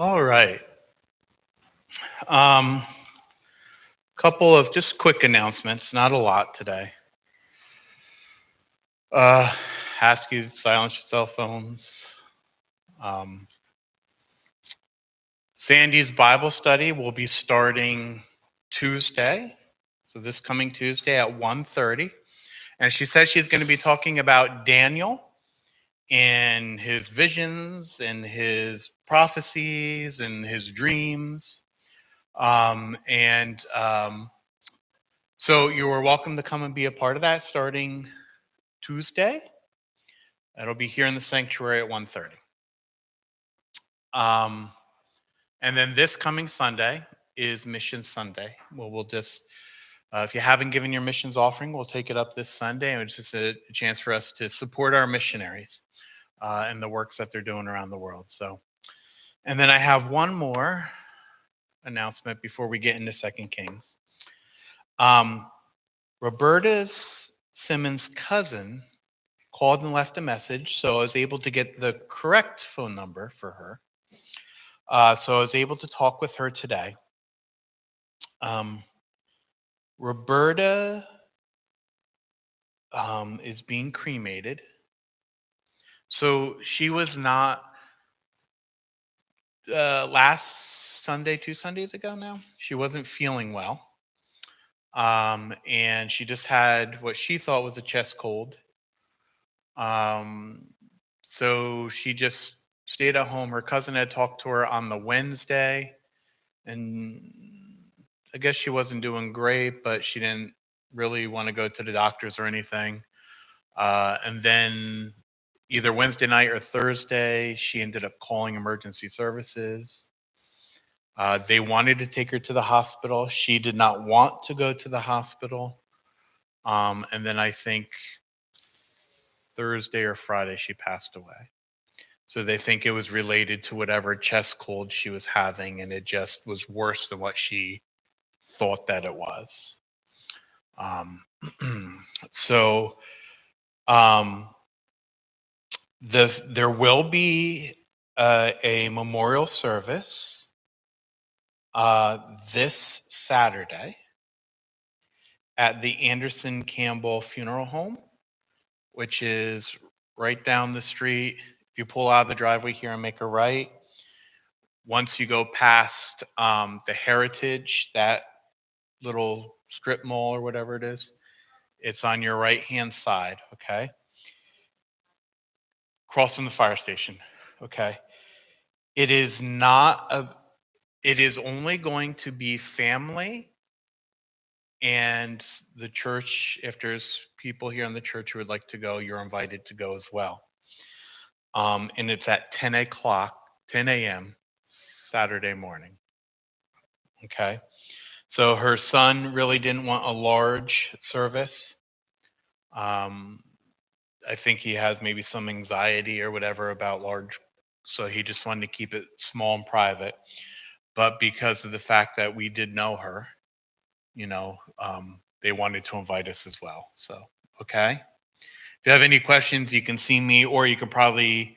All right. Um, Couple of just quick announcements, not a lot today. Uh, ask you to silence your cell phones. Um, Sandy's Bible study will be starting Tuesday. So this coming Tuesday at 1:30. And she says she's going to be talking about Daniel and his visions and his prophecies and his dreams. And so you are welcome to come and be a part of that starting Tuesday. It'll be here in the sanctuary at 1:30. Um, and then this coming Sunday is Mission Sunday. Well, we'll just, if you haven't given your missions offering, we'll take it up this Sunday. And it's just a chance for us to support our missionaries and the works that they're doing around the world. So, and then I have one more announcement before we get into Second Kings. Roberta's Simmons' cousin called and left a message, so I was able to get the correct phone number for her. So I was able to talk with her today. Roberta is being cremated. So she was not last Sunday, 2 Sundays ago now. She wasn't feeling well. And she just had what she thought was a chest cold. So she just stayed at home. Her cousin had talked to her on the Wednesday, and I guess she wasn't doing great, but she didn't really want to go to the doctors or anything. And then either Wednesday night or Thursday, she ended up calling emergency services. They wanted to take her to the hospital. She did not want to go to the hospital. And then I think Thursday or Friday, she passed away. So they think it was related to whatever chest cold she was having, and it just was worse than what she thought that it was. Um, so there will be a memorial service this Saturday at the Anderson Campbell Funeral Home, which is right down the street. If you pull out of the driveway here and make a right, once you go past the Heritage, that little strip mall or whatever it is, it's on your right hand side. Okay, across from the fire station. Okay, it is not a. It is only going to be family and the church. If there's people here in the church who would like to go, you're invited to go as well. And it's at 10 o'clock, 10 a.m. Saturday morning. Okay. So her son really didn't want a large service. I think he has maybe some anxiety or whatever about large. So he just wanted to keep it small and private. But because of the fact that we did know her, they wanted to invite us as well. So, okay. If you have any questions, you can see me, or you can probably,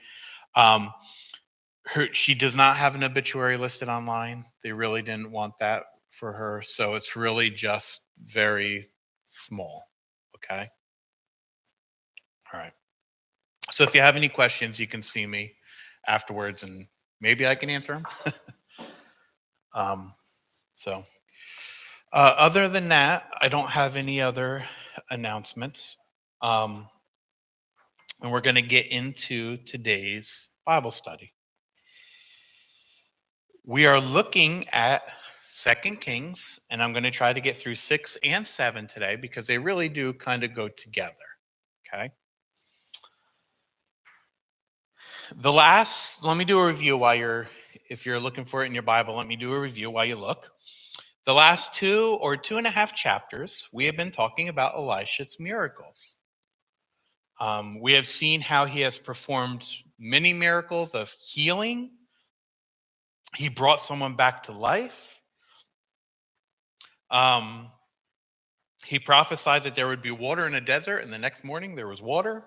she does not have an obituary listed online. They really didn't want that for her. So it's really just very small. Okay. All right. So if you have any questions, you can see me afterwards and maybe I can answer them. So other than that, I don't have any other announcements. And we're going to get into today's Bible study. We are looking at 2 Kings, and I'm going to try to get through 6 and 7 today because they really do kind of go together. Okay. Let me do a review if you're looking for it in your Bible, let me do a review while you look. The last 2.5 chapters, we have been talking about Elisha's miracles. We have seen how he has performed many miracles of healing. He brought someone back to life. He prophesied that there would be water in a desert, and the next morning there was water.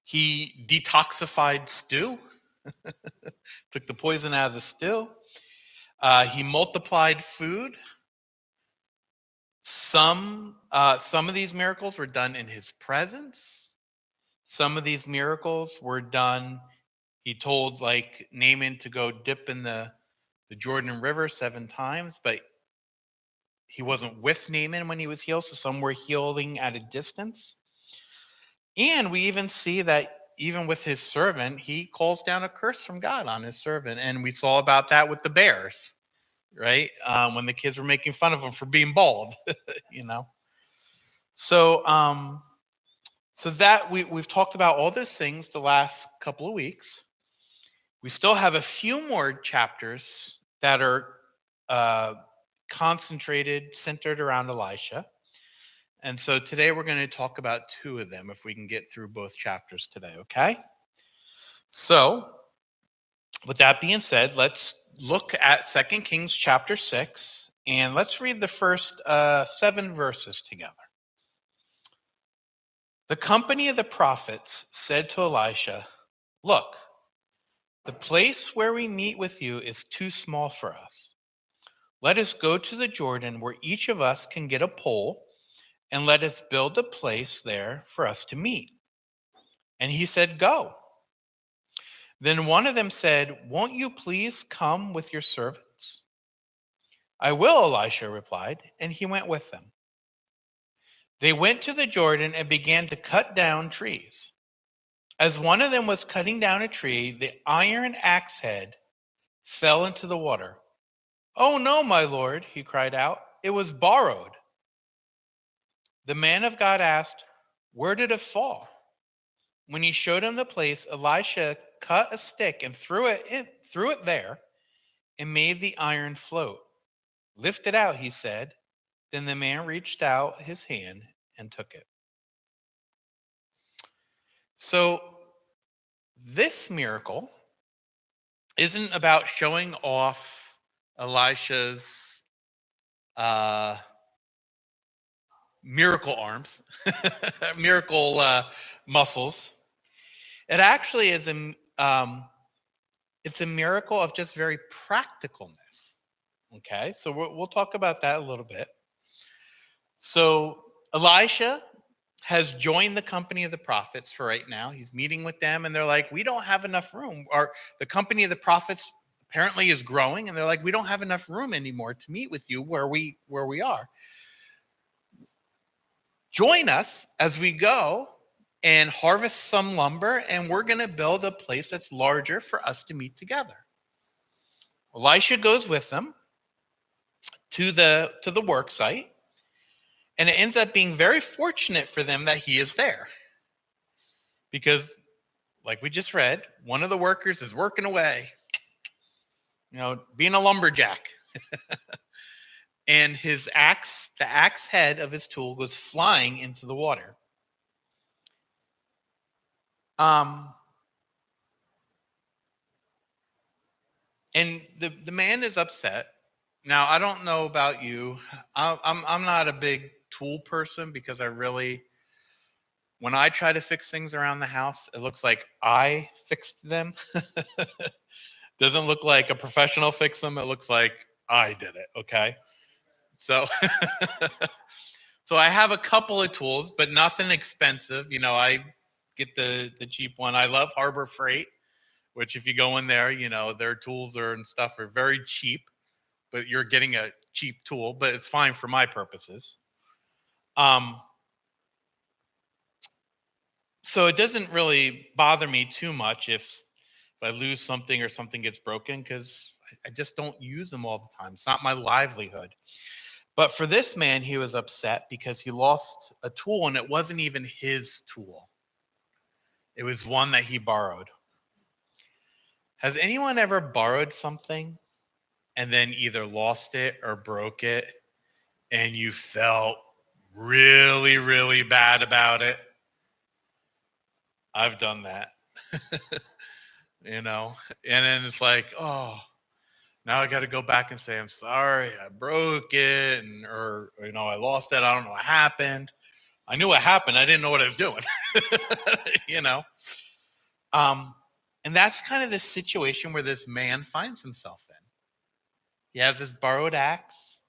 He detoxified stew. Took the poison out of the stew. He multiplied food. Some of these miracles were done in his presence. Some of these miracles were done. He told like Naaman to go dip in the Jordan River 7 times, but he wasn't with Naaman when he was healed. So some were healing at a distance. And we even see that even with his servant, he calls down a curse from God on his servant. And we saw about that with the bears, right? When the kids were making fun of him for being bald, you know? So, so that we've talked about all those things the last couple of weeks. We still have a few more chapters that are concentrated, centered around Elisha. And so today we're going to talk about 2 of them if we can get through both chapters today, okay? So with that being said, let's look at 2 Kings chapter 6, and let's read the first 7 verses together. The company of the prophets said to Elisha, "Look, the place where we meet with you is too small for us. Let us go to the Jordan where each of us can get a pole, and let us build a place there for us to meet." And he said, "Go." Then one of them said, "Won't you please come with your servants?" "I will," Elisha replied, and he went with them. They went to the Jordan and began to cut down trees. As one of them was cutting down a tree, the iron axe head fell into the water. "Oh no, my lord," he cried out, "it was borrowed." The man of God asked, "Where did it fall?" When he showed him the place, Elisha cut a stick and threw it there and made the iron float. "Lift it out," he said. Then the man reached out his hand and took it. So this miracle isn't about showing off Elisha's miracle arms, miracle muscles. It actually is it's a miracle of just very practicalness. Okay, so we'll talk about that a little bit. So Elisha has joined the company of the prophets for right now. He's meeting with them, and they're like, "We don't have enough room." Or the company of the prophets apparently is growing, and they're like, "We don't have enough room anymore to meet with you where we are. Join us as we go and harvest some lumber, and we're going to build a place that's larger for us to meet together." Elisha goes with them to the work site, and it ends up being very fortunate for them that he is there, because like we just read, one of the workers is working away, being a lumberjack. And his axe, the axe head of his tool, goes flying into the water. And the man is upset. Now, I don't know about you. I'm not a big tool person, because when I try to fix things around the house, it looks like I fixed them. Doesn't look like a professional fixed them. It looks like I did it. Okay. So, so I have a couple of tools, but nothing expensive. I get the cheap one. I love Harbor Freight, which if you go in there, their tools and stuff are very cheap, but you're getting a cheap tool, but it's fine for my purposes. So it doesn't really bother me too much if I lose something or something gets broken, because I just don't use them all the time. It's not my livelihood. But for this man, he was upset because he lost a tool, and it wasn't even his tool. It was one that he borrowed. Has anyone ever borrowed something and then either lost it or broke it, and you felt really, really bad about it? I've done that. And then it's like, oh, now I got to go back and say, "I'm sorry, I broke it," or I lost it. I don't know what happened. I knew what happened. I didn't know what I was doing. Um, And that's kind of the situation where this man finds himself in. He has this borrowed axe.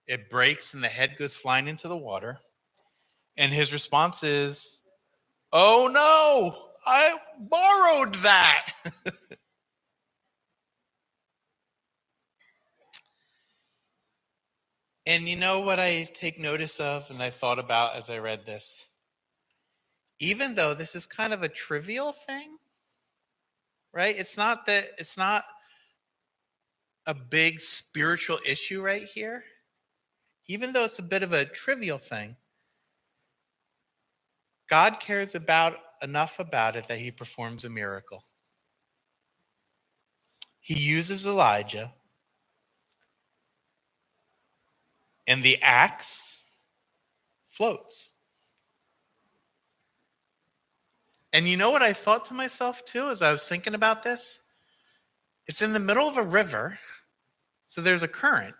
It breaks and the head goes flying into the water. And his response is, "Oh no, I borrowed that." And you know what I take notice of and I thought about as I read this? Even though this is kind of a trivial thing, right? It's not a big spiritual issue right here. Even though it's a bit of a trivial thing, God cares about enough about it that he performs a miracle. He uses Elijah, and the axe floats. And you know what I thought to myself too as I was thinking about this? It's in the middle of a river, so there's a current.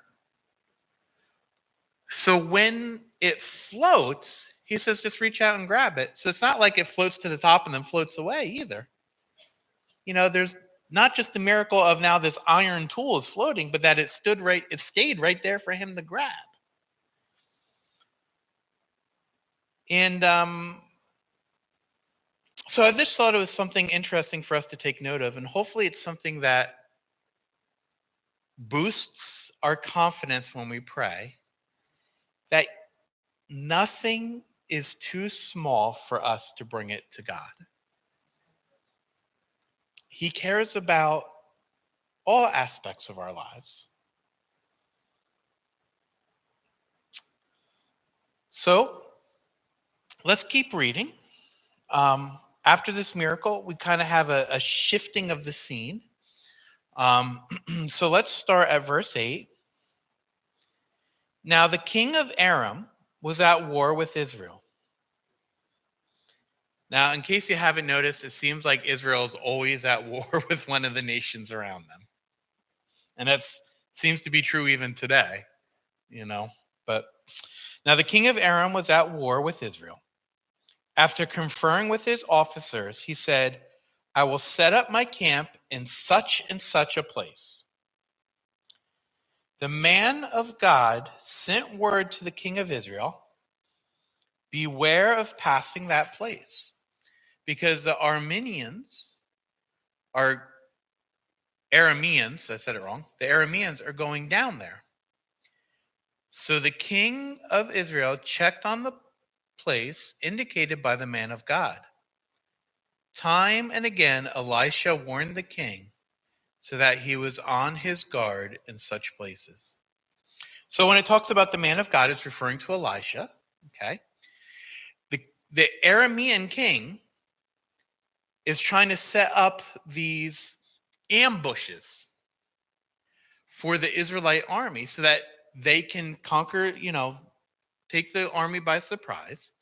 So when it floats, he says just reach out and grab it. So it's not like it floats to the top and then floats away either. There's not just the miracle of now this iron tool is floating, but that it stayed right there for him to grab. And so I just thought it was something interesting for us to take note of, and hopefully it's something that boosts our confidence when we pray, that nothing is too small for us to bring it to God. He cares about all aspects of our lives. So let's keep reading. After this miracle, we kind of have a shifting of the scene. So let's start at verse 8. Now the king of Aram was at war with Israel. Now, in case you haven't noticed, it seems like Israel is always at war with one of the nations around them. And that seems to be true even today, But now the king of Aram was at war with Israel. After conferring with his officers, he said, "I will set up my camp in such and such a place." The man of God sent word to the king of Israel, "Beware of passing that place, because the Arameans, I said it wrong, the Arameans are going down there." So the king of Israel checked on the place indicated by the man of God. Time and again, Elisha warned the king so that he was on his guard in such places. So when it talks about the man of God, it's referring to Elisha. Okay. The Aramean king is trying to set up these ambushes for the Israelite army so that they can conquer, take the army by surprise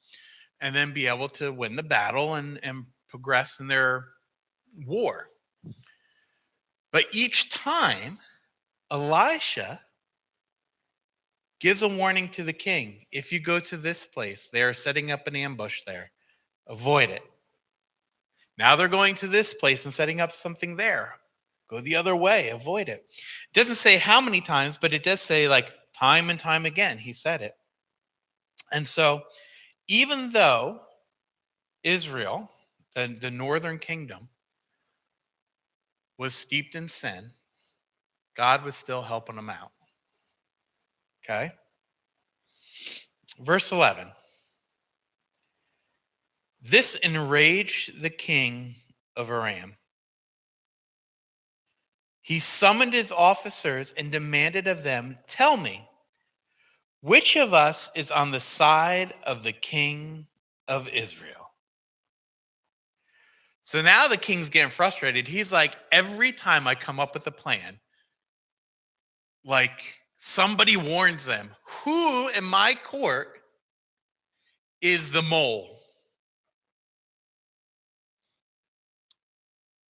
and then be able to win the battle and progress in their war. But each time, Elisha gives a warning to the king. If you go to this place, they are setting up an ambush there. Avoid it. Now they're going to this place and setting up something there. Go the other way. Avoid it. It doesn't say how many times, but it does say like time and time again. He said it. And so even though Israel, the northern kingdom, was steeped in sin, God was still helping them out. Okay? Verse 11. This enraged the king of Aram. He summoned his officers and demanded of them, "Tell me, which of us is on the side of the king of Israel?" So now the king's getting frustrated. He's like, every time I come up with a plan, like somebody warns them, who in my court is the mole?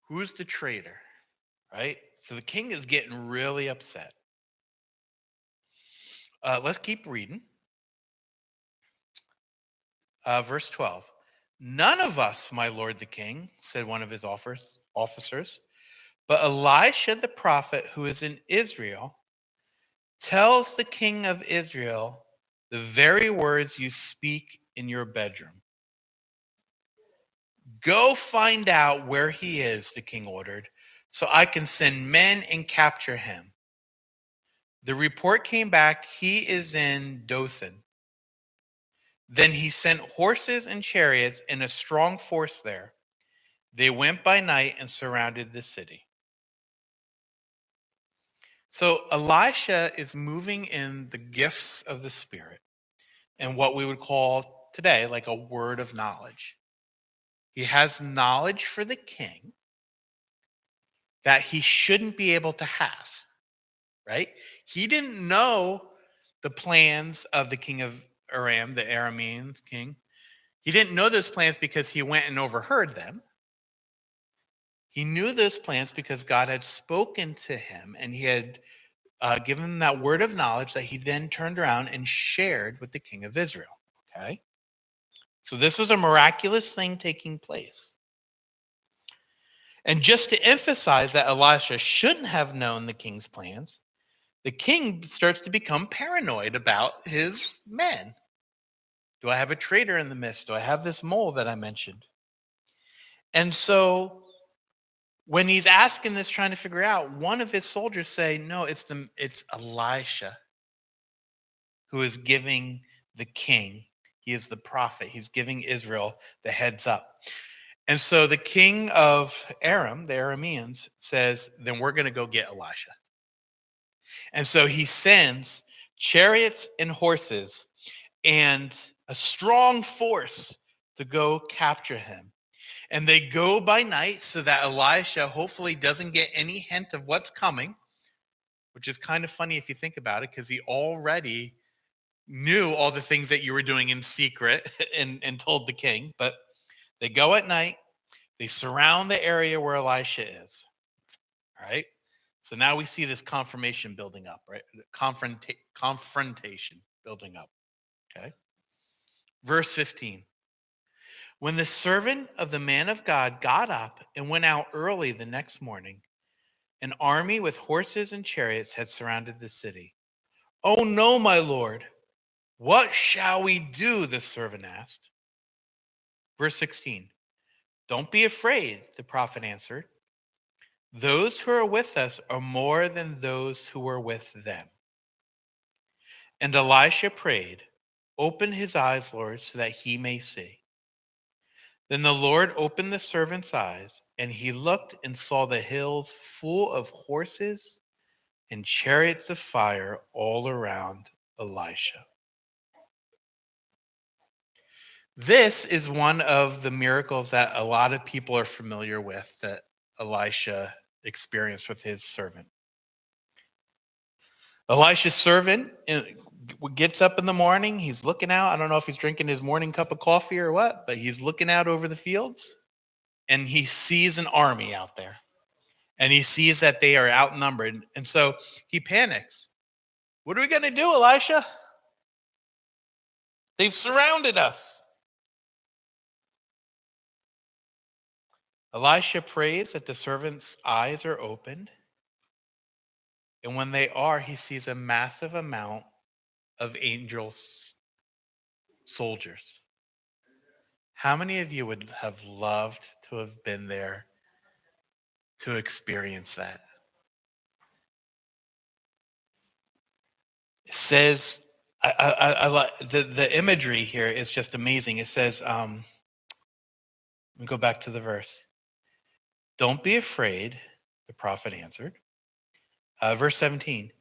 Who's the traitor? Right? So the king is getting really upset. Let's keep reading. Verse 12. "None of us, my lord the king," said one of his officers, "but Elisha the prophet who is in Israel tells the king of Israel the very words you speak in your bedroom." "Go find out where he is," the king ordered, "so I can send men and capture him." The report came back, "He is in Dothan." Then he sent horses and chariots and a strong force there. They went by night and surrounded the city. So Elisha is moving in the gifts of the Spirit and what we would call today like a word of knowledge. He has knowledge for the king that he shouldn't be able to have, right? He didn't know the plans of the king of Aram, the Aramean king. He didn't know those plans because he went and overheard them. He knew those plans because God had spoken to him and he had given him that word of knowledge that he then turned around and shared with the king of Israel. Okay. So this was a miraculous thing taking place. And just to emphasize that Elisha shouldn't have known the king's plans, the king starts to become paranoid about his men. Do I have a traitor in the midst? Do I have this mole that I mentioned? And so when he's asking this, trying to figure out, one of his soldiers say, "No, it's Elisha who is giving the king. He is the prophet. He's giving Israel the heads up." And so the king of Aram, the Arameans, says, "Then we're going to go get Elisha." And so he sends chariots and horses and a strong force to go capture him. And they go by night so that Elisha hopefully doesn't get any hint of what's coming, which is kind of funny if you think about it, because he already knew all the things that you were doing in secret and told the king. But they go at night, they surround the area where Elisha is. All right. So now we see this confirmation building up, right? Confrontation building up. Okay. Verse 15. When the servant of the man of God got up and went out early the next morning, an army with horses and chariots had surrounded the city. "Oh no, my lord, what shall we do?" the servant asked. Verse 16. "Don't be afraid," the prophet answered. "Those who are with us are more than those who were with them." And Elisha prayed, "Open his eyes, Lord, so that he may see." Then the Lord opened the servant's eyes, and he looked and saw the hills full of horses and chariots of fire all around Elisha. This is one of the miracles that a lot of people are familiar with that Elisha experienced with his servant. Elisha's servant gets up in the morning. He's looking out. I don't know if he's drinking his morning cup of coffee or what, but he's looking out over the fields and he sees an army out there. And he sees that they are outnumbered. And so he panics. "What are we going to do, Elisha? They've surrounded us." Elisha prays that the servant's eyes are opened. And when they are, he sees a massive amount of angels, soldiers. How many of you would have loved to have been there to experience that? It says, I like the imagery here is just amazing. It says, let me go back to the verse. "Don't be afraid," the prophet answered. Verse 17,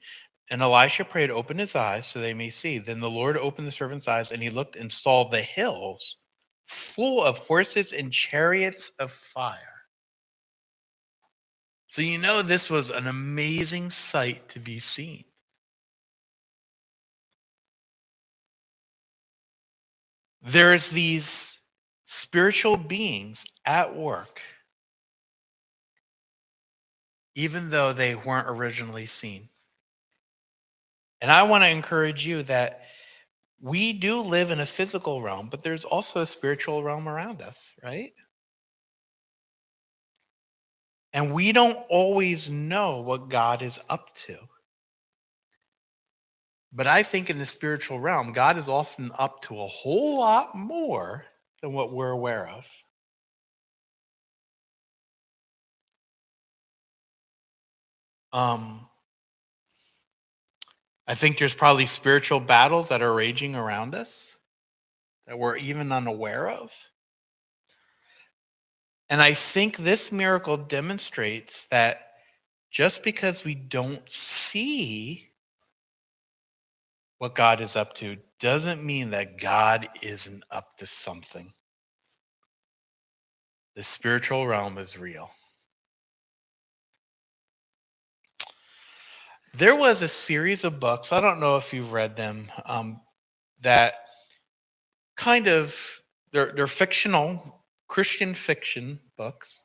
"And Elisha prayed, open his eyes so they may see. Then the Lord opened the servant's eyes, and he looked and saw the hills full of horses and chariots of fire." So you know this was an amazing sight to be seen. There's these spiritual beings at work, even though they weren't originally seen. And I want to encourage you that we do live in a physical realm, but there's also a spiritual realm around us, right? And we don't always know what God is up to. But I think in the spiritual realm, God is often up to a whole lot more than what we're aware of. Um, I think there's probably spiritual battles that are raging around us that we're even unaware of. And I think this miracle demonstrates that just because we don't see what God is up to doesn't mean that God isn't up to something. The spiritual realm is real. There was a series of books, I don't know if you've read them, that kind of, they're fictional, Christian fiction books.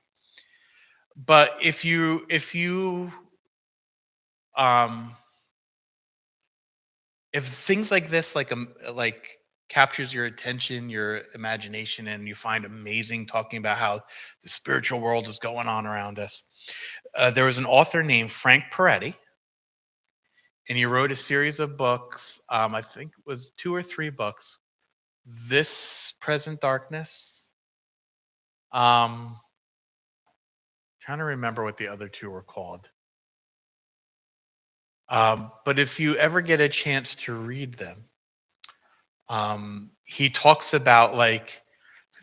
But um, if things like this, like captures your attention, your imagination, and you find amazing talking about how the spiritual world is going on around us, there was an author named Frank Peretti, and he wrote a series of books. I think it was 2 or 3 books. This Present Darkness. Trying to remember what the other 2 were called. But if you ever get a chance to read them, he talks about, like,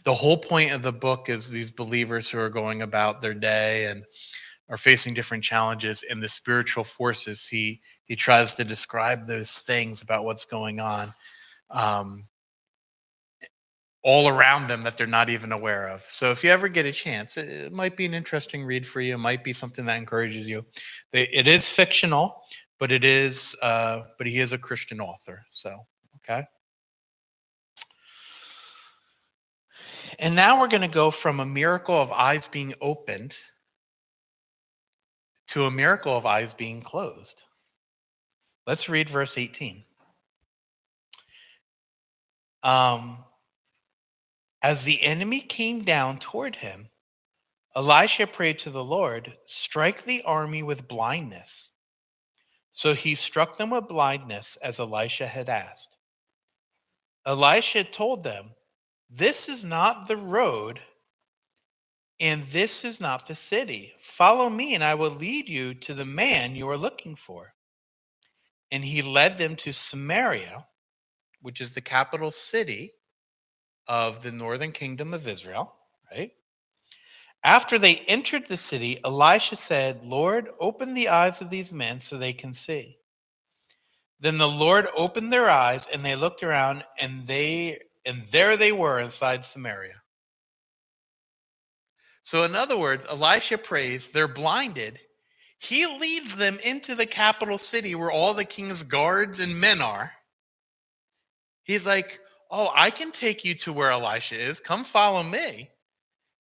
the whole point of the book is these believers who are going about their day and are facing different challenges, and the spiritual forces. He tries to describe those things about what's going on um, all around them that they're not even aware of. So if you ever get a chance, it might be an interesting read for you. It might be something that encourages you. It is fictional, but but he is a Christian author. So, okay. And now we're going to go from a miracle of eyes being opened to a miracle of eyes being closed. Let's read verse 18. As the enemy came down toward him, Elisha prayed to the Lord, strike the army with blindness. So he struck them with blindness as Elisha had asked. Elisha told them, this is not the road and this is not the city. Follow me and I will lead you to the man you are looking for. And he led them to Samaria, which is the capital city of the northern kingdom of Israel, right? After they entered the city, Elisha said, Lord, open the eyes of these men so they can see. Then the Lord opened their eyes and they looked around and there they were inside Samaria. So in other words, Elisha prays, they're blinded. He leads them into the capital city where all the king's guards and men are. He's like, oh, I can take you to where Elisha is. Come follow me.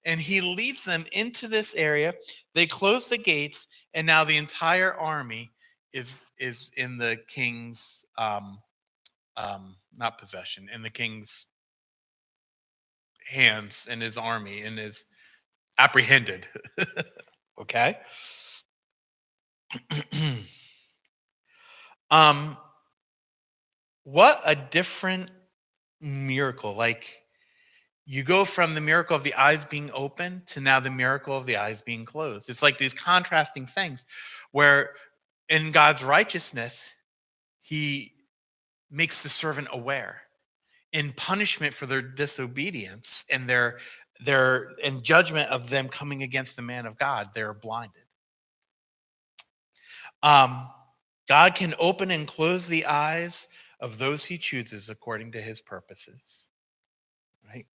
And he leads them into this area. They close the gates, and now the entire army is in the king's not possession, in the king's hands, and his army, and is apprehended. Okay. um, what a different miracle! Like, you go from the miracle of the eyes being open to now the miracle of the eyes being closed. It's like these contrasting things where in God's righteousness, he makes the servant aware. In punishment for their disobedience and their in judgment of them coming against the man of God, they're blinded. God can open and close the eyes of those he chooses according to his purposes. Right?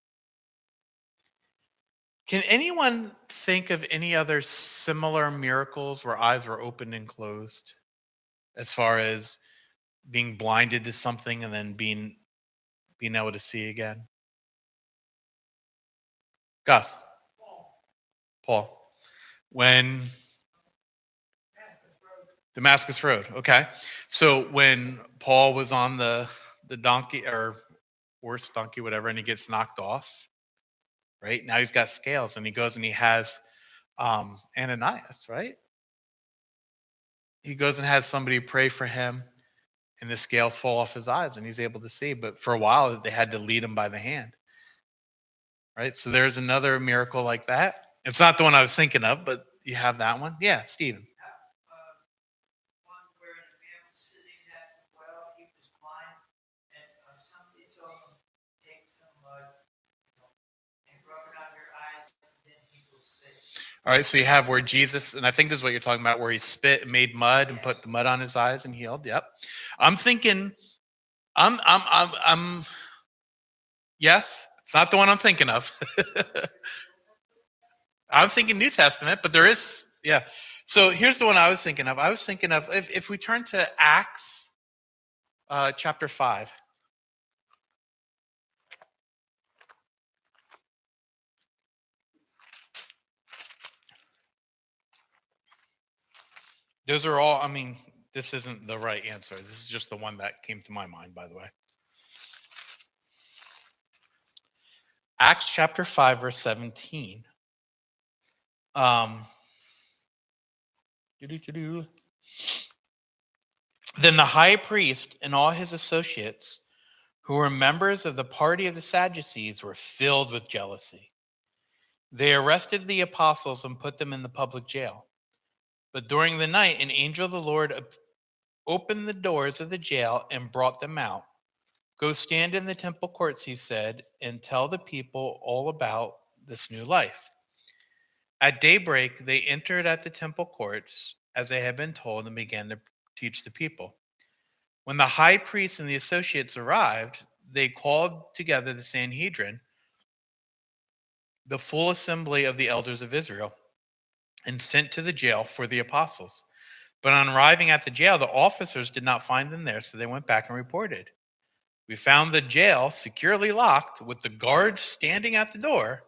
Can anyone think of any other similar miracles where eyes were opened and closed, as far as being blinded to something and then being able to see again? Gus, Paul, when Damascus Road. Okay, so when Paul was on the the donkey or horse, donkey, whatever, and he gets knocked off. Right now he's got scales, and he goes and he has Ananias. Right, he goes and has somebody pray for him, and the scales fall off his eyes, and he's able to see. But for a while, they had to lead him by the hand. Right, so there's another miracle like that. It's not the one I was thinking of, but you have that one. Yeah, Stephen. One where the man was sitting at the well, he was blind, and somebody told him, take some mud, and rub it on your eyes, and then he will see. All right, so you have where Jesus, and I think this is what you're talking about, where he spit and made mud and put the mud on his eyes and healed. Yep. I'm thinking, yes, it's not the one I'm thinking of. I'm thinking New Testament, but there is, yeah. So here's the one I was thinking of. I was thinking of, if we turn to Acts chapter 5. Those are all, I mean, this isn't the right answer. This is just the one that came to my mind, by the way. Acts chapter 5, verse 17. Then the high priest and all his associates, who were members of the party of the Sadducees, were filled with jealousy. They arrested the apostles and put them in the public jail. But during the night, an angel of the Lord opened the doors of the jail and brought them out. Go stand in the temple courts, he said, and tell the people all about this new life. At daybreak, they entered at the temple courts as they had been told and began to teach the people. When the high priest and the associates arrived, they called together the Sanhedrin, the full assembly of the elders of Israel, and sent to the jail for the apostles. But on arriving at the jail, the officers did not find them there, so they went back and reported. We found the jail securely locked with the guards standing at the door,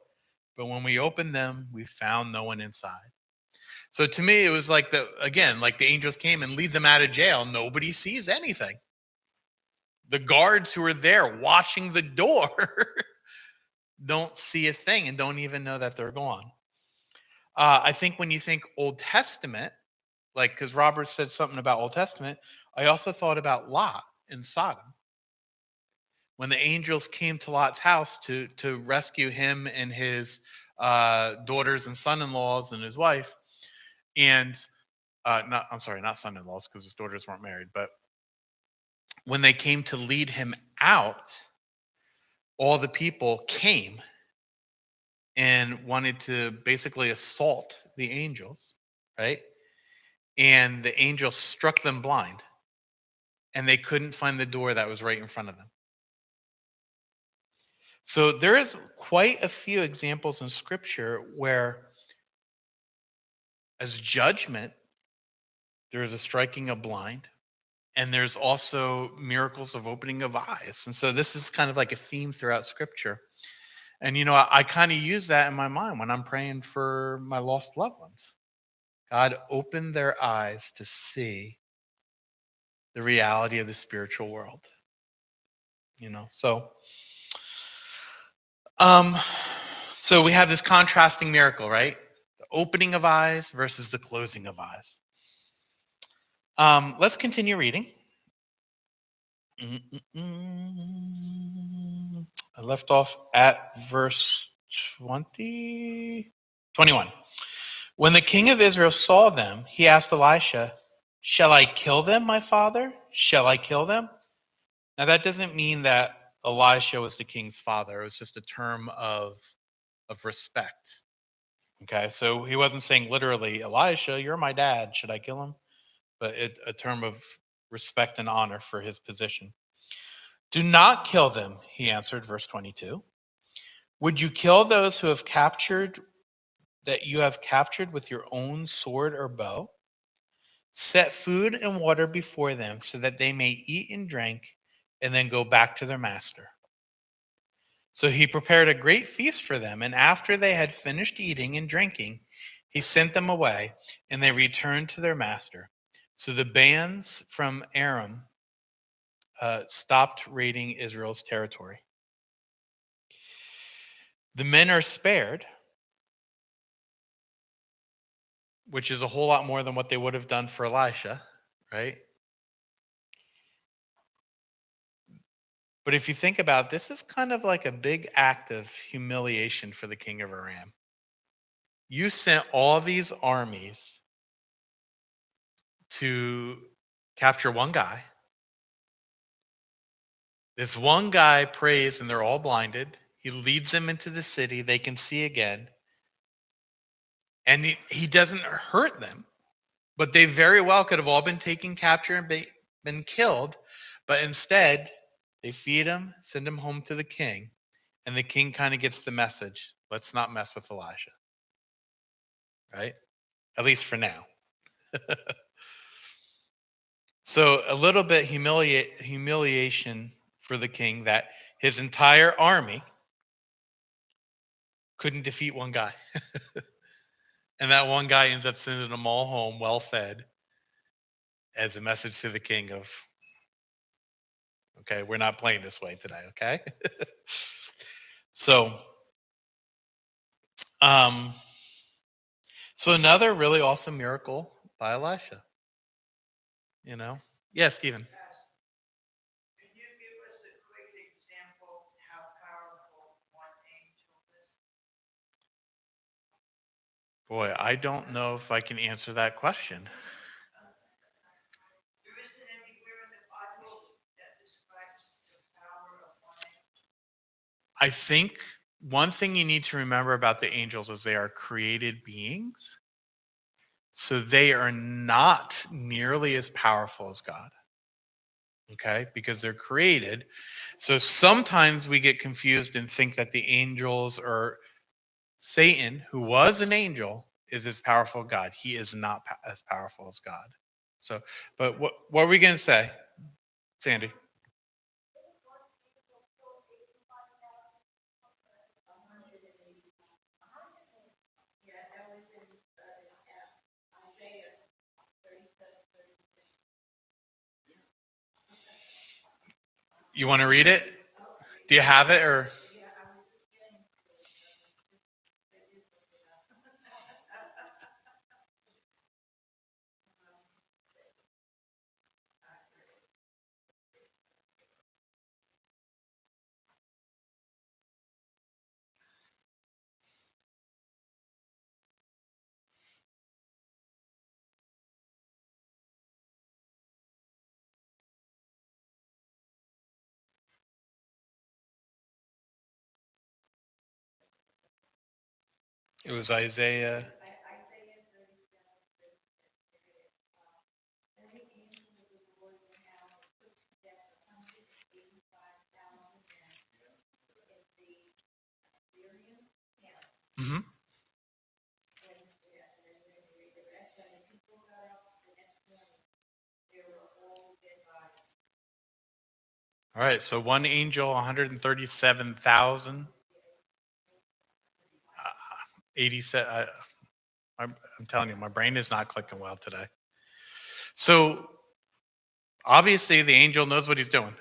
but when we opened them, we found no one inside. So to me, it was like the angels came and lead them out of jail. Nobody sees anything. The guards who are there watching the door don't see a thing and don't even know that they're gone. I think when you think Old Testament, like, because Robert said something about Old Testament, I also thought about Lot in Sodom. When the angels came to Lot's house to rescue him and his daughters and son-in-laws and his wife, and not son-in-laws, because his daughters weren't married, but when they came to lead him out, all the people came and wanted to basically assault the angels, right? And the angels struck them blind, and they couldn't find the door that was right in front of them. So there is quite a few examples in Scripture where, as judgment, there is a striking of blind, and there's also miracles of opening of eyes. And so this is kind of like a theme throughout Scripture. And, I kind of use that in my mind when I'm praying for my lost loved ones. God, open their eyes to see the reality of the spiritual world. So we have this contrasting miracle, right? The opening of eyes versus the closing of eyes. Let's continue reading. I left off at verse 21. When the king of Israel saw them, he asked Elisha, "Shall I kill them, my father? Shall I kill them?" Now, that doesn't mean that Elisha was the king's father. It was just a term of respect. Okay, so he wasn't saying literally, "Elisha, you're my dad. Should I kill him?" But a term of respect and honor for his position. "Do not kill them," he answered, verse 22. "Would you kill those who have captured with your own sword or bow? Set food and water before them so that they may eat and drink and then go back to their master." So he prepared a great feast for them, and after they had finished eating and drinking, he sent them away, and they returned to their master. So the bands from Aram stopped raiding Israel's territory. The men are spared, which is a whole lot more than what they would have done for Elisha, right? But if you think about it, this is kind of like a big act of humiliation for the king of Aram. You sent all these armies to capture one guy. This one guy prays and they're all blinded. He leads them into the city. They can see again. And he doesn't hurt them. But they very well could have all been taken capture and been killed. But instead, they feed him, send him home to the king. And the king kind of gets the message. Let's not mess with Elijah. Right? At least for now. So a little bit humiliation for the king that his entire army couldn't defeat one guy. And that one guy ends up sending them all home well fed as a message to the king of, okay, we're not playing this way today, okay? So another really awesome miracle by Elisha. You know? Yes, Stephen. Can you give us a quick example how powerful one angel is? Boy, I don't know if I can answer that question. There isn't anywhere in the Bible that describes the power of one angel. I think one thing you need to remember about the angels is they are created beings. So they are not nearly as powerful as God. Okay? Because they're created. So sometimes we get confused and think that the angels or Satan, who was an angel, is as powerful as God. He is not as powerful as God. So, but what are we going to say, Sandy? You want to read it? Do you have it or? It was Isaiah. Mm-hmm. All right, so one angel, 137,000. 87. I'm telling you, my brain is not clicking well today. So obviously the angel knows what he's doing.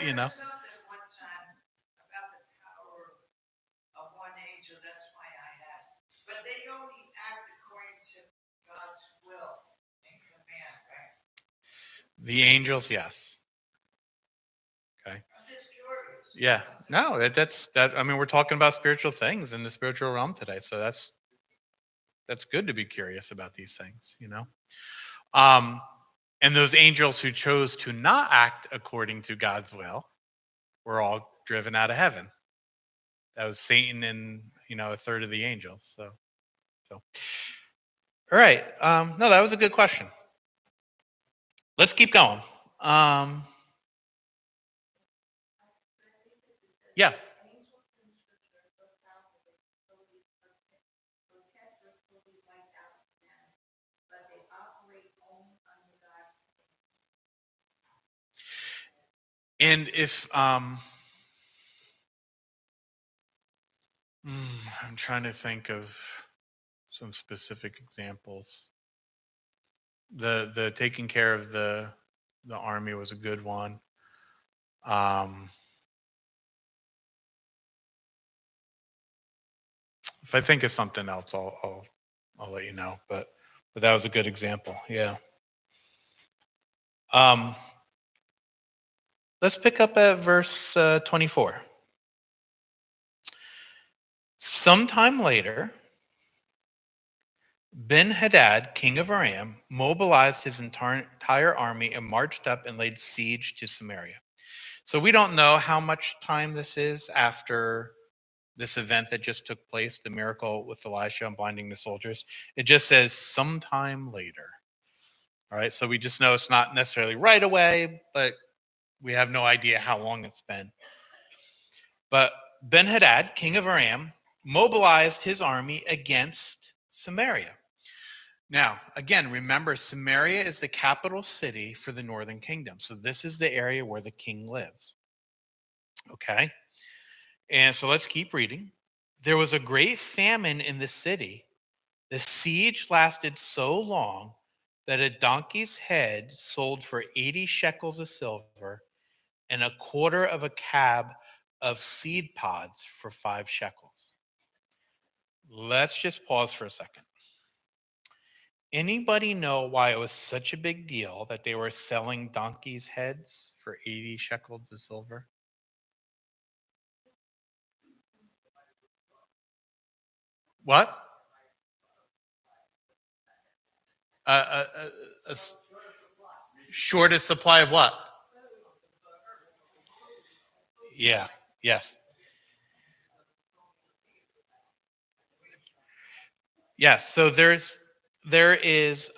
You know? Something one time about the power of one angel, that's why I asked. But they only act according to God's will and command, right? The angels, yes. Okay. I'm just curious. Yeah. No, that's. I mean, we're talking about spiritual things in the spiritual realm today. So that's good to be curious about these things, you know? And those angels who chose to not act according to God's will were all driven out of heaven. That was Satan and, a third of the angels. So. All right. No, that was a good question. Let's keep going. Yeah. And if I'm trying to think of some specific examples. The taking care of the the army was a good one. If I think of something else, I'll let you know. But that was a good example. Yeah. Let's pick up at verse 24. Sometime later, Ben-Hadad, king of Aram, mobilized his entire army and marched up and laid siege to Samaria. So we don't know how much time this is after this event that just took place, the miracle with Elisha and blinding the soldiers. It just says sometime later. All right, so we just know it's not necessarily right away, but we have no idea how long it's been. But Ben-Hadad, king of Aram, mobilized his army against Samaria. Now, again, remember, Samaria is the capital city for the northern kingdom. So this is the area where the king lives. Okay? And so let's keep reading. There was a great famine in the city. The siege lasted so long that a donkey's head sold for 80 shekels of silver and a quarter of a cab of seed pods for 5 shekels. Let's just pause for a second. Anybody know why it was such a big deal that they were selling donkeys' heads for 80 shekels of silver? What? A shortest supply of what? Yeah. Yes. Yes. So there is there's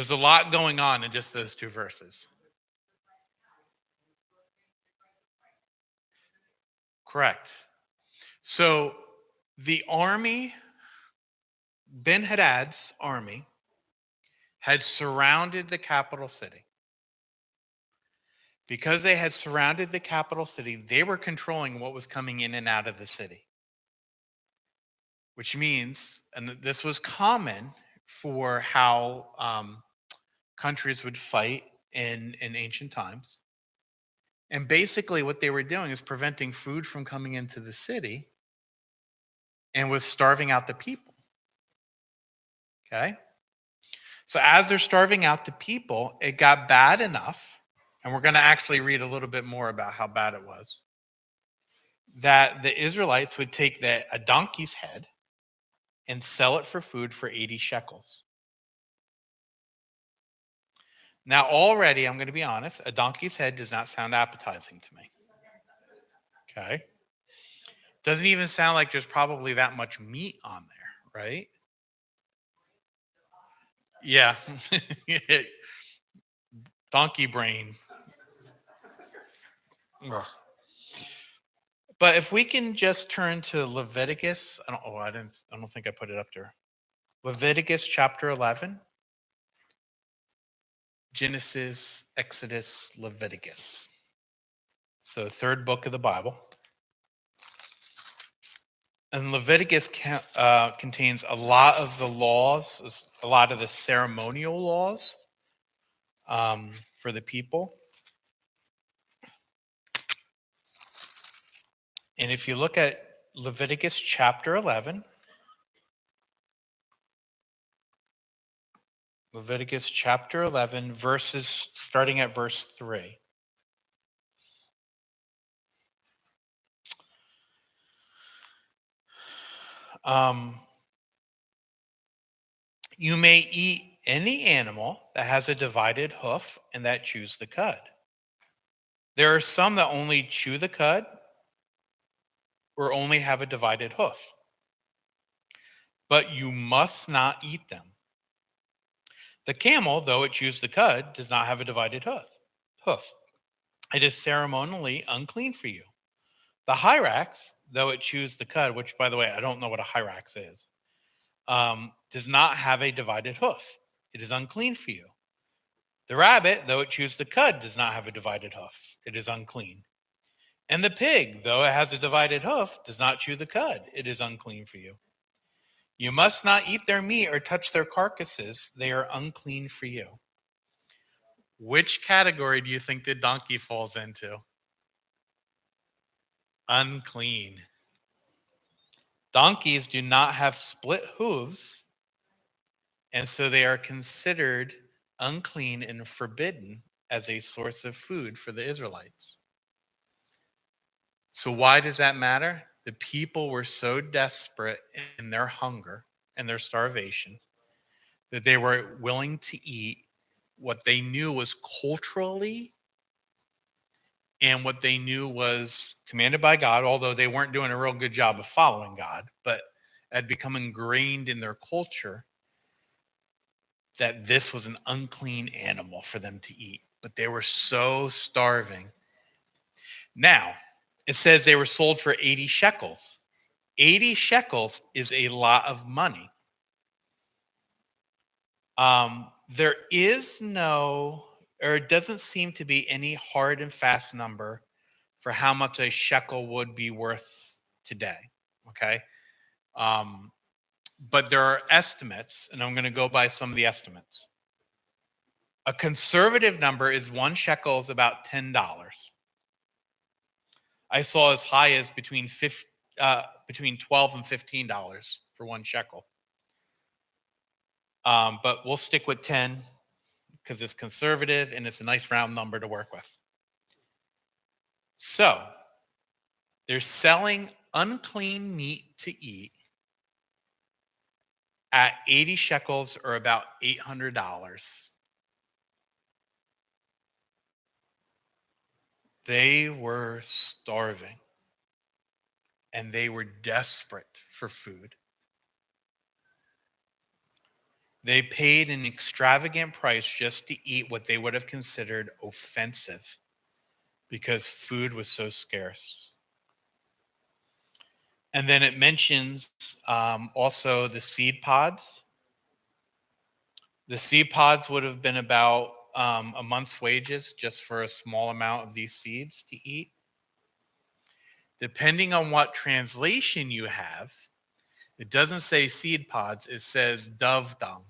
a lot going on in just those 2 verses. Correct. So the army, Ben-Hadad's army, had surrounded the capital city. Because they had surrounded the capital city, they were controlling what was coming in and out of the city. Which means, and this was common for how countries would fight in ancient times. And basically what they were doing is preventing food from coming into the city and was starving out the people. Okay? So as they're starving out the people, it got bad enough, and we're going to actually read a little bit more about how bad it was, that the Israelites would take a donkey's head and sell it for food for 80 shekels. Now, already, I'm going to be honest, a donkey's head does not sound appetizing to me. Okay? Doesn't even sound like there's probably that much meat on there, right? Yeah. Donkey brain. Ugh. But if we can just turn to Leviticus, I don't think I put it up there. Leviticus chapter 11. Genesis, Exodus, Leviticus. So 3rd book of the Bible. And Leviticus contains a lot of the laws, a lot of the ceremonial laws for the people. And if you look at Leviticus chapter 11, Leviticus chapter 11, verses starting at verse 3. You may eat any animal that has a divided hoof and that chews the cud. There are some that only chew the cud or only have a divided hoof. But you must not eat them. The camel, though it chews the cud, does not have a divided hoof. It is ceremonially unclean for you. The hyrax, though it chews the cud, which, by the way, I don't know what a hyrax is, does not have a divided hoof. It is unclean for you. The rabbit, though it chews the cud, does not have a divided hoof. It is unclean. And the pig, though it has a divided hoof, does not chew the cud. It is unclean for you. You must not eat their meat or touch their carcasses. They are unclean for you. Which category do you think the donkey falls into? Unclean. Donkeys do not have split hooves, and so they are considered unclean and forbidden as a source of food for the Israelites. So why does that matter? The people were so desperate in their hunger and their starvation that they were willing to eat what they knew was culturally and what they knew was commanded by God, although they weren't doing a real good job of following God, but had become ingrained in their culture that this was an unclean animal for them to eat. But they were so starving. Now, it says they were sold for 80 shekels. 80 shekels is a lot of money. There is no, or it doesn't seem to be any hard and fast number for how much a shekel would be worth today. Okay. But there are estimates, and I'm going to go by some of the estimates. A conservative number is 1 shekel is about $10. I saw as high as between 12 and $15 for 1 shekel. But we'll stick with 10 because it's conservative and it's a nice round number to work with. So they're selling unclean meat to eat at 80 shekels or about $800. They were starving and they were desperate for food. They paid an extravagant price just to eat what they would have considered offensive because food was so scarce. And then it mentions also the seed pods. The seed pods would have been about a month's wages just for a small amount of these seeds to eat. Depending on what translation you have, it doesn't say seed pods, it says dove dung.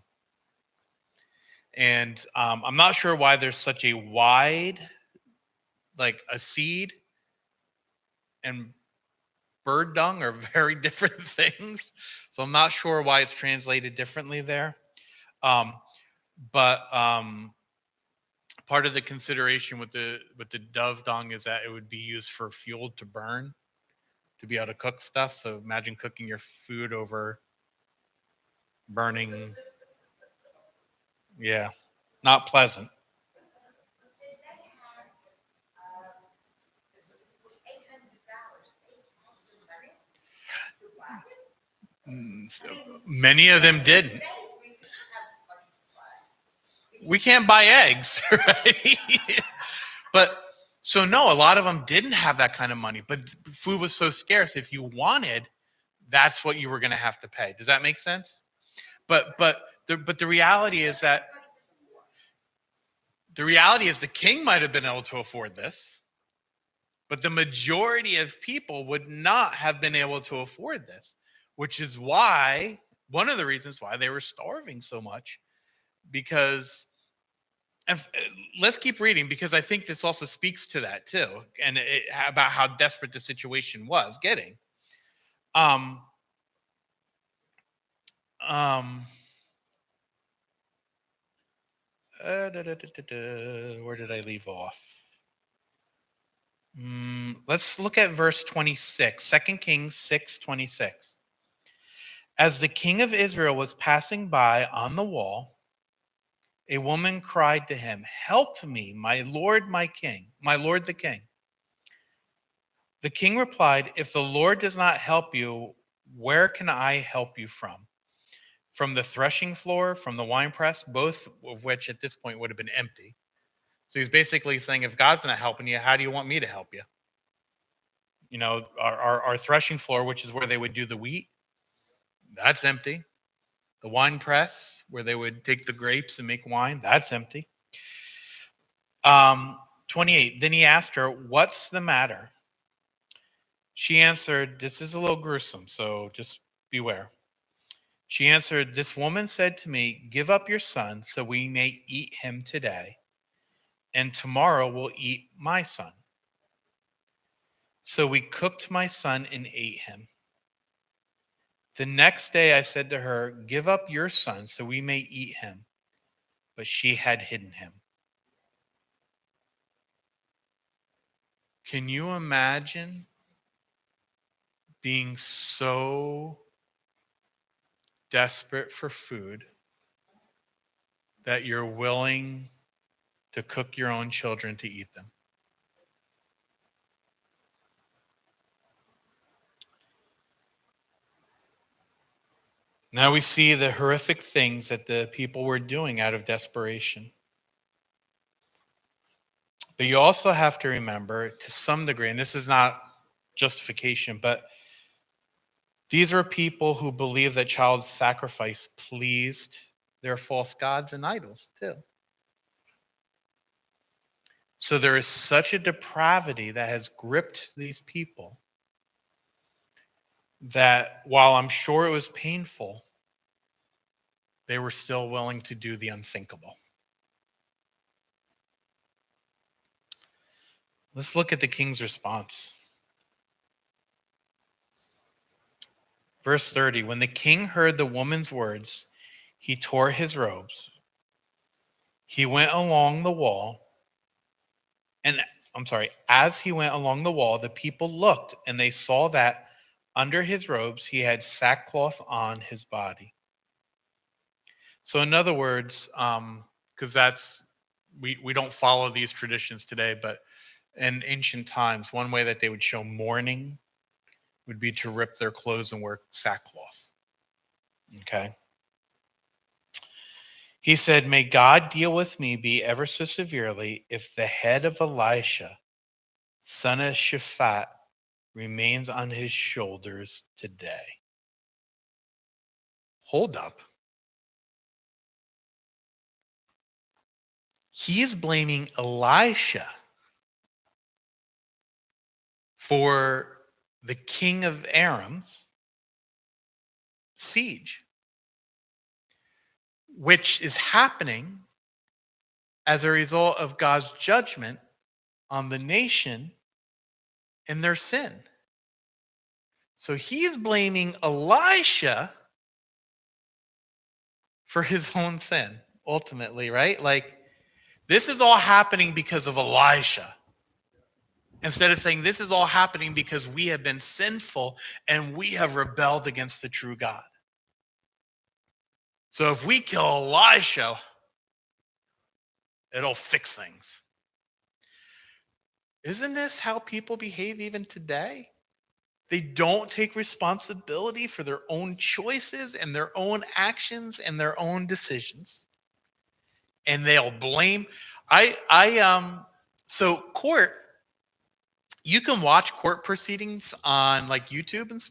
And I'm not sure why there's such a wide, like a seed and bird dung are very different things. So I'm not sure why it's translated differently there. But part of the consideration with the dove dung is that it would be used for fuel to burn, to be able to cook stuff. So imagine cooking your food over burning. Yeah, not pleasant. So many of them didn't. We can't buy eggs, right? But so no, a lot of them didn't have that kind of money, but food was so scarce. If you wanted, that's what you were going to have to pay. Does that make sense? But the reality is that the king might have been able to afford this, but the majority of people would not have been able to afford this, which is why one of the reasons why they were starving so much. Because let's keep reading, because I think this also speaks to that too, and about how desperate the situation was getting. Where did I leave off? Let's look at verse 26, 2 Kings 6:26. As the king of Israel was passing by on the wall, a woman cried to him, "Help me, my lord the king." The king replied, "If the Lord does not help you, where can I help you from? From the threshing floor, from the winepress, both of which at this point would have been empty." So he's basically saying, if God's not helping you, how do you want me to help you? You know, our threshing floor, which is where they would do the wheat, that's empty. The wine press, where they would take the grapes and make wine, that's empty. 28, then he asked her, "What's the matter?" She answered, this is a little gruesome, so just beware. She answered, "This woman said to me, 'Give up your son so we may eat him today, and tomorrow we'll eat my son." So we cooked my son and ate him. The next day I said to her, "Give up your son so we may eat him." But she had hidden him. Can you imagine being so desperate for food that you're willing to cook your own children to eat them? Now we see the horrific things that the people were doing out of desperation. But you also have to remember, to some degree, and this is not justification, but these are people who believe that child sacrifice pleased their false gods and idols too. So there is such a depravity that has gripped these people that while I'm sure it was painful, they were still willing to do the unthinkable. Let's look at the king's response. Verse 30, when the king heard the woman's words, he tore his robes. He went along the wall, and as he went along the wall, the people looked and they saw that under his robes he had sackcloth on his body. So in other words, because we don't follow these traditions today, but in ancient times, one way that they would show mourning would be to rip their clothes and wear sackcloth. Okay. He said, "May God deal with me be ever so severely if the head of Elisha, son of Shaphat, remains on his shoulders today." Hold up. He is blaming Elisha for the king of Aram's siege, which is happening as a result of God's judgment on the nation and their sin. So he's blaming Elisha for his own sin, ultimately, right? Like, this is all happening because of Elisha. Instead of saying this is all happening because we have been sinful and we have rebelled against the true God. So if we kill Elisha, it'll fix things. Isn't this how people behave even today? They don't take responsibility for their own choices and their own actions and their own decisions. And they'll blame. So court, you can watch court proceedings on like YouTube and stuff.